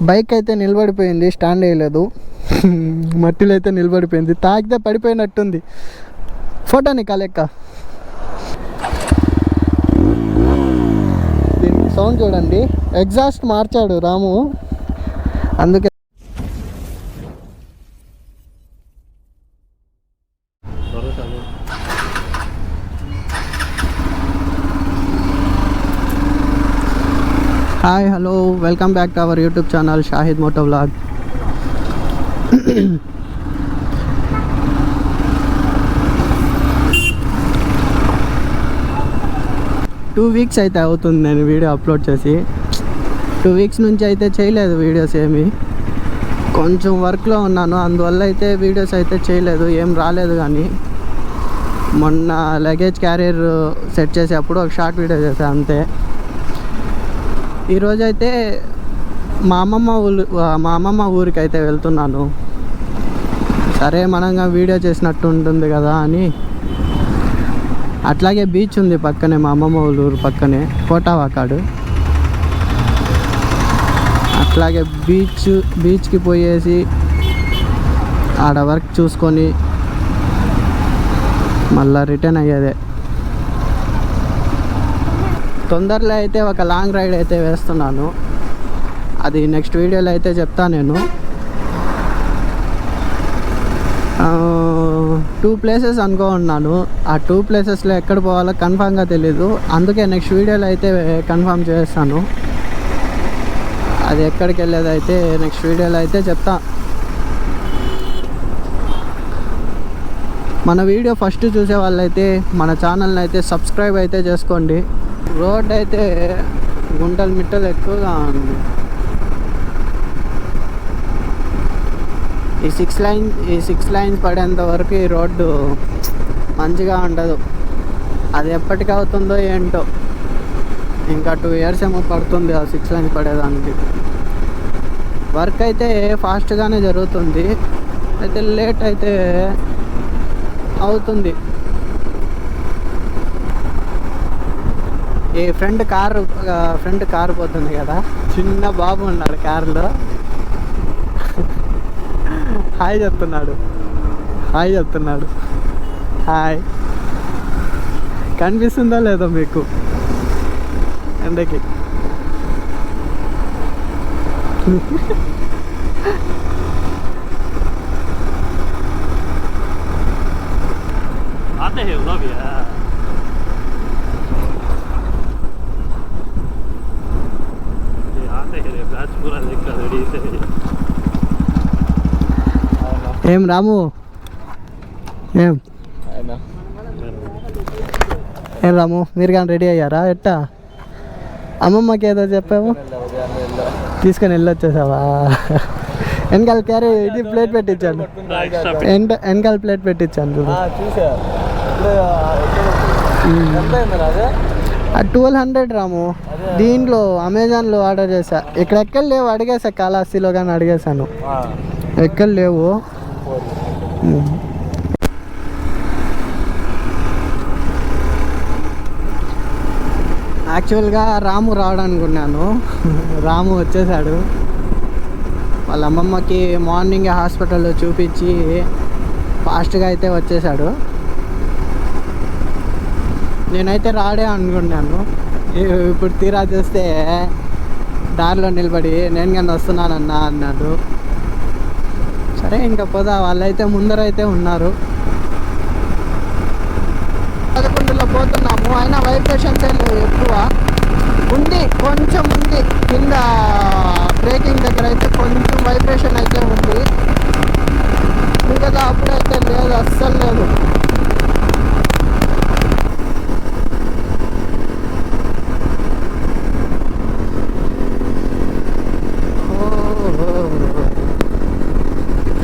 Bike అయితే నిలబడిపోయింది, stand వేయలేదు. మట్టిలో అయితే నిలబడిపోయింది, తాకితే పడిపోయినట్టుంది. ఫోటో నికాలెక్క. దీనికి సౌండ్ చూడండి, ఎగ్జాస్ట్ మార్చాడు రాము, అందుకే. Hi, hello, welcome back to our YouTube channel Shahid moto vlog. Two weeks అయితే అవుతుంది నేను వీడియో అప్లోడ్ చేసి. 2 వీక్స్ నుంచి అయితే చేయలేదు వీడియోస్ ఏమి. కొంచెం వర్క్లో ఉన్నాను, అందువల్ల అయితే వీడియోస్ అయితే చేయలేదు, ఏం రాలేదు. కానీ మొన్న లగేజ్ క్యారియర్ సెట్ చేసేటప్పుడు ఒక షార్ట్ వీడియో చేశాను అంతే. ఈరోజైతే మా అమ్మమ్మ ఊరికి అయితే వెళ్తున్నాను. సరే, మనంగా వీడియో చేసినట్టు ఉంటుంది కదా అని. అట్లాగే బీచ్ ఉంది పక్కనే, మా అమ్మమ్మ ఊరు పక్కనే, కోటావాకాడు. అట్లాగే బీచ్కి పోయేసి ఆడ వర్క్ చూసుకొని మళ్ళీ రిటర్న్ అయ్యేదే. తొందరలో అయితే ఒక లాంగ్ రైడ్ అయితే వేస్తున్నాను, అది నెక్స్ట్ వీడియోలో అయితే చెప్తాను నేను. 2 ప్లేసెస్ అనుకుంటున్నాను. ఆ 2 ప్లేసెస్లో ఎక్కడ పోవాలో కన్ఫామ్గా తెలీదు, అందుకే నెక్స్ట్ వీడియోలో అయితే కన్ఫామ్ చేస్తాను. అది ఎక్కడికి వెళ్ళేది అయితే నెక్స్ట్ వీడియోలో అయితే చెప్తా. మన వీడియో ఫస్ట్ చూసే వాళ్ళైతే మన ఛానల్ని అయితే సబ్స్క్రైబ్ అయితే చేసుకోండి. రోడ్ అయితే గుంటలు మిట్టలు ఎక్కువగా ఉంది. ఈ సిక్స్ లైన్స్ పడేంత వరకు ఈ రోడ్డు మంచిగా ఉండదు. అది ఎప్పటికి అవుతుందో ఏంటో, ఇంకా 2 ఇయర్స్ ఏమో పడుతుంది ఆ 6 లైన్స్ పడేదానికి. వర్క్ అయితే ఫాస్ట్గానే జరుగుతుంది, అయితే లేట్ అయితే అవుతుంది. ఈ ఫ్రంట్ కారు పోతుంది కదా, చిన్న బాబు ఉన్నాడు కారులో. హాయ్ చెప్తున్నాడు. హాయ్, కనిపిస్తుందో లేదో మీకు ఎండకి? ఏం రాము, ఏం రాము, మీరు కానీ రెడీ అయ్యారా? ఎట్టా అమ్మమ్మకి ఏదో చెప్పాము, తీసుకొని వెళ్ళొచ్చేసావా? వెనకాల క్యారీ ఇది ప్లేట్ పెట్టించాను, వెనకాల ప్లేట్ పెట్టించాను. 1200 రాము. దీంట్లో అమెజాన్లో ఆర్డర్ చేశా, ఇక్కడ ఎక్కడ లేవు, అడిగేసా కాళహస్తిలో కానీ అడిగేసాను, ఎక్కడ లేవు. యాక్చువల్గా రాము రావడానుకున్నాను, రాము వచ్చేసాడు. వాళ్ళ అమ్మమ్మకి మార్నింగ్ హాస్పిటల్లో చూపించి ఫాస్ట్గా అయితే వచ్చేసాడు. నేనైతే రాడే అనుకున్నాను, ఇప్పుడు తీరా చూస్తే దారిలో నిలబడి నేను కానీ వస్తున్నానన్నా అన్నాడు. సరే ఇంకా పోదా, వాళ్ళైతే ముందరైతే ఉన్నారు. 11లో పోతున్నాము, అయినా వైబ్రేషన్స్ లేవు ఎక్కువ. కొంచెం ఉంది కింద బ్రేకింగ్ దగ్గర అయితే కొంచెం వైబ్రేషన్ అయితే ఉంది, మిగతా అప్పుడైతే లేదు, అస్సలు లేదు.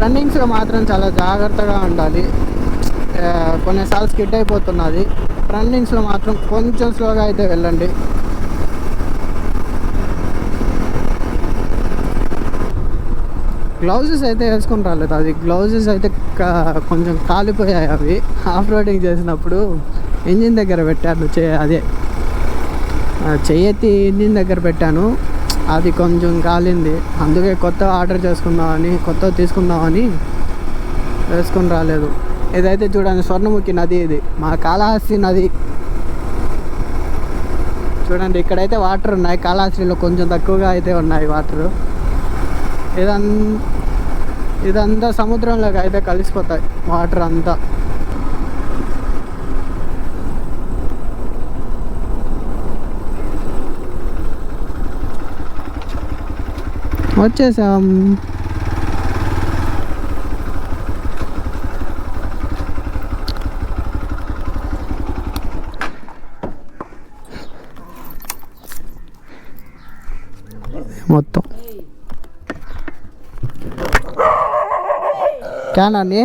రన్నింగ్స్లో మాత్రం చాలా జాగ్రత్తగా ఉండాలి, కొన్నిసార్లు స్కిడ్ అయిపోతున్నది. రన్నింగ్స్లో మాత్రం కొంచెం స్లోగా అయితే వెళ్ళండి. గ్లౌజెస్ అయితే వేసుకుని రాలేదు, అది గ్లౌజెస్ అయితే కొంచెం కాలిపోయాయి. అవి ఆఫ్ రోడింగ్ చేసినప్పుడు ఇంజిన్ దగ్గర పెట్టాను, అదే చెయ్యెత్తి ఇంజిన్ దగ్గర పెట్టాను, అది కొంచెం కాలింది, అందుకే కొత్త ఆర్డర్ చేసుకుందామని, కొత్త తీసుకుందామని వేసుకొని రాలేదు. ఇదైతే చూడండి స్వర్ణముఖి నది, ఇది మా కాళహస్తి నది. చూడండి ఇక్కడైతే వాటర్ ఉన్నాయి, కాళహస్తిలో కొంచెం తక్కువగా అయితే ఉన్నాయి వాటరు. ఇదంతా సముద్రంలోకి అయితే కలిసిపోతాయి వాటర్ అంతా. వచ్చేసాం. మొత్తం క్యానాన్ని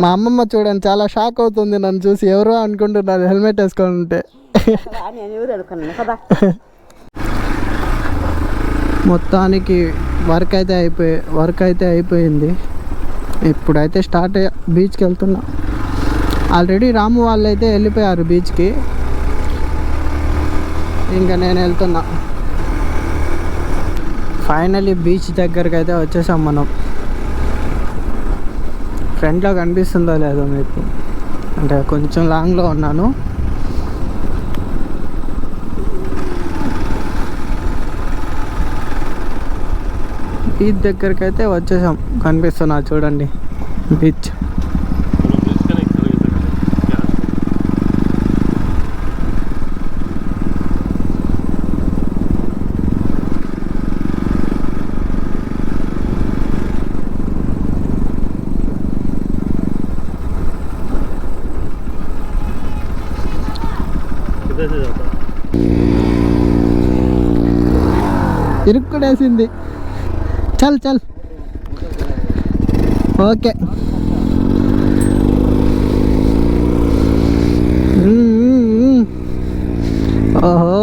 మా అమ్మమ్మ చూడండి చాలా షాక్ అవుతుంది నన్ను చూసి, ఎవరో అనుకుంటున్నారు హెల్మెట్ వేసుకొని ఉంటే. మొత్తానికి వర్క్ అయితే అయిపోయింది. ఇప్పుడైతే స్టార్ట్ బీచ్కి వెళ్తున్నా. ఆల్రెడీ రాము వాళ్ళు అయితే వెళ్ళిపోయారు బీచ్కి, ఇంకా నేను వెళ్తున్నా. ఫైనల్లీ బీచ్ దగ్గరికి అయితే వచ్చేసాం మనం. ఫ్రంట్లో కనిపిస్తుందో లేదో మీకు, అంటే కొంచెం లాంగ్లో ఉన్నాను. బీచ్ దగ్గరికి అయితే వచ్చేసాం, కనిపిస్తున్నా చూడండి బీచ్. ఇరుక్కుడేసింది. చల్ చల్ ఓకే. ఓహో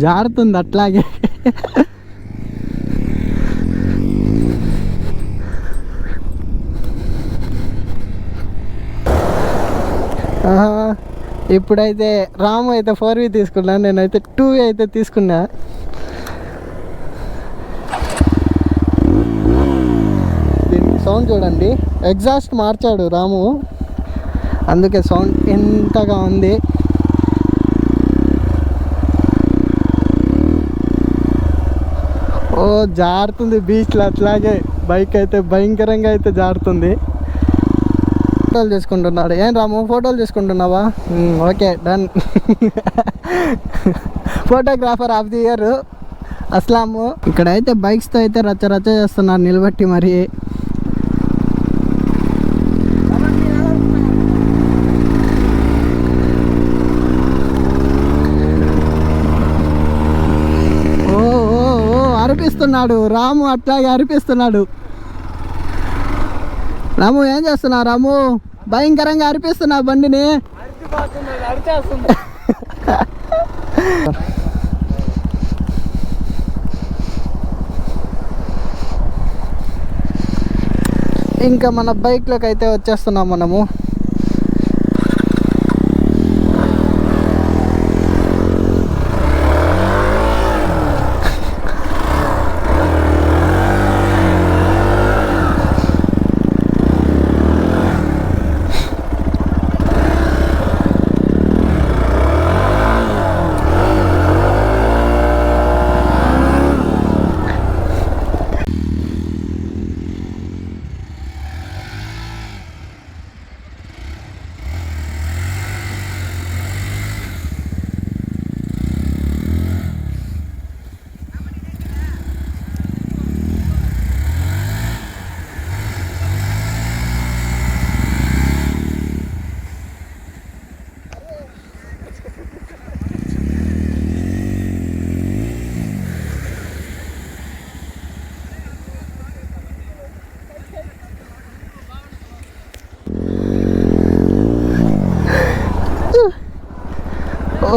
జారుతుంది అట్లాగే. ఇప్పుడైతే రాము అయితే 4V తీసుకున్నా, నేనైతే 2V అయితే తీసుకున్నా. దీనికి సౌండ్ చూడండి, ఎగ్జాస్ట్ మార్చాడు రాము, అందుకే సౌండ్ ఎంతగా ఉంది. ఓ జారుతుంది బీచ్లో, అట్లాగే బైక్ అయితే భయంకరంగా అయితే జారుతుంది. ఫోటోలు తీసుకుంటున్నాడు. ఏం రాము ఫోటోలు తీసుకుంటున్నావా? Okay done. Photographer of the year Aslam. ఇక్కడైతే బైక్స్తో అయితే రచ్చ రచ్చ చేస్తున్నారు నిలబెట్టి మరి. ఓ అరిపిస్తున్నాడు రాము, అట్లాగే అరిపిస్తున్నాడు. రాము ఏం చేస్తున్నా? రాము భయంకరంగా అరిపిస్తున్నా బండిని. ఇంకా మన బైక్లోకి అయితే వచ్చేస్తున్నాం మనము.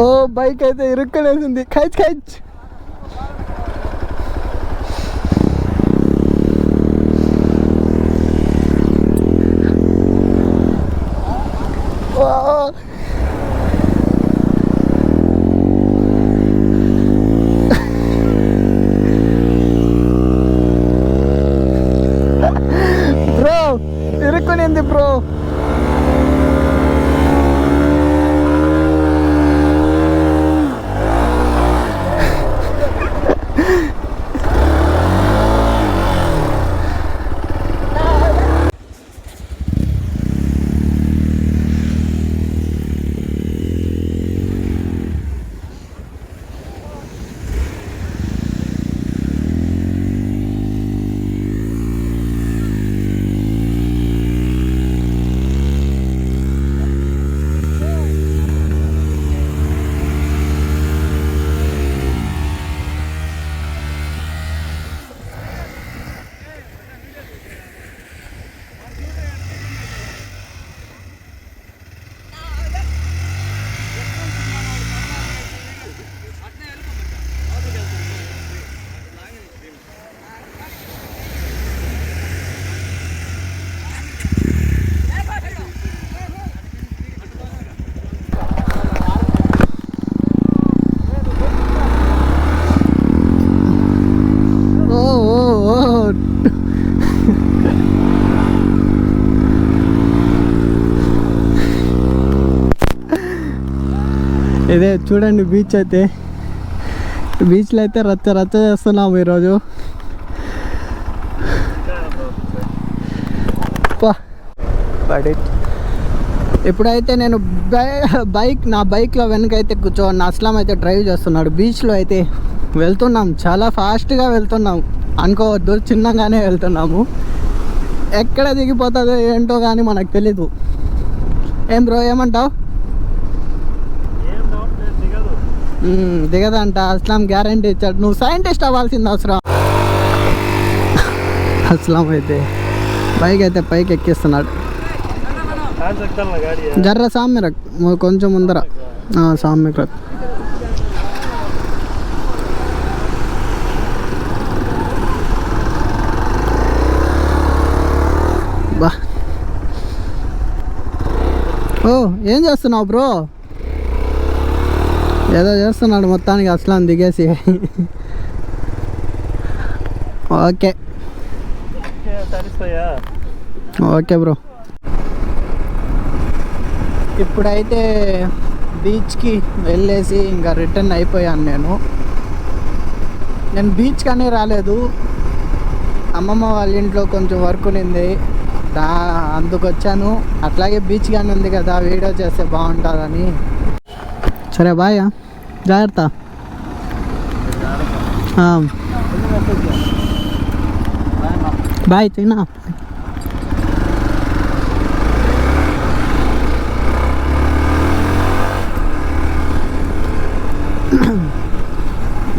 ఓ బైక్ అయితే ఇరుక్కునేసింది. ఖైచ్ ఖైచ్. ఉన్నింది బ్రో. ఇదే చూడండి బీచ్ అయితే, బీచ్లో అయితే రచ్చ రచ్చ చేస్తున్నాము ఈరోజు. ఇప్పుడైతే నేను నా బైక్లో వెనకైతే కూర్చోని అస్లాం అయితే డ్రైవ్ చేస్తున్నాడు. బీచ్లో అయితే వెళ్తున్నాం, చాలా ఫాస్ట్గా వెళ్తున్నాం అనుకోవద్దు, చిన్నగానే వెళ్తున్నాము. ఎక్కడ దిగిపోతుందో ఏంటో కానీ మనకు తెలీదు. ఏం బ్రో ఏమంటావు? దిగదంట అస్లాం, గ్యారంటీ ఇచ్చాడు. నువ్వు సైంటిస్ట్ అవ్వాల్సింది అవసరం. అస్లాం అయితే బైక్ అయితే పైకి ఎక్కిస్తున్నాడు. జర్ర సామ్య కొంచెం ముందర సామ్య బా. ఓ ఏం చేస్తున్నావు బ్రో? ఏదో చేస్తున్నాడు మొత్తానికి అస్లాం దిగేసి. Okay okay bro. ఇప్పుడైతే బీచ్కి వెళ్ళేసి ఇంకా రిటర్న్ అయిపోయాను. నేను బీచ్ కానీ రాలేదు, అమ్మమ్మ వాళ్ళ ఇంట్లో కొంచెం వర్క్ ఉంది, అందుకు వచ్చాను. అట్లాగే బీచ్ కానీ ఉంది కదా, వీడియో చేస్తే బాగుంటుందని. సరే బాయ్, జాగ్రత్త. బాయ్ తిన్నా.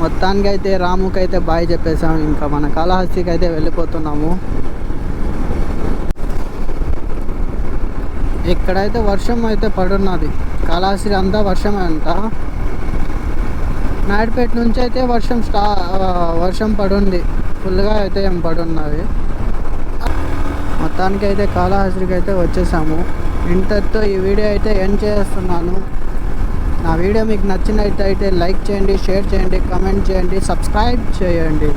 మొత్తానికి అయితే రాముకి అయితే బాయ్ చెప్పేసాము. ఇంకా మన కాళహస్తికి అయితే వెళ్ళిపోతున్నాము. ఇక్కడైతే వర్షం అయితే పడున్నది, కాళహస్తి అంతా వర్షమే అంట. నాయుడుపేట నుంచి అయితే వర్షం పడుంది, ఫుల్గా అయితే ఏం పడున్నది. మొత్తానికి అయితే కాళహస్తికి అయితే వచ్చేసాము. ఇంతటితో ఈ వీడియో అయితే ఎండ్ చేస్తున్నాను. నా వీడియో మీకు నచ్చినట్టయితే లైక్ చేయండి, షేర్ చేయండి, కామెంట్ చేయండి, సబ్స్క్రైబ్ చేయండి.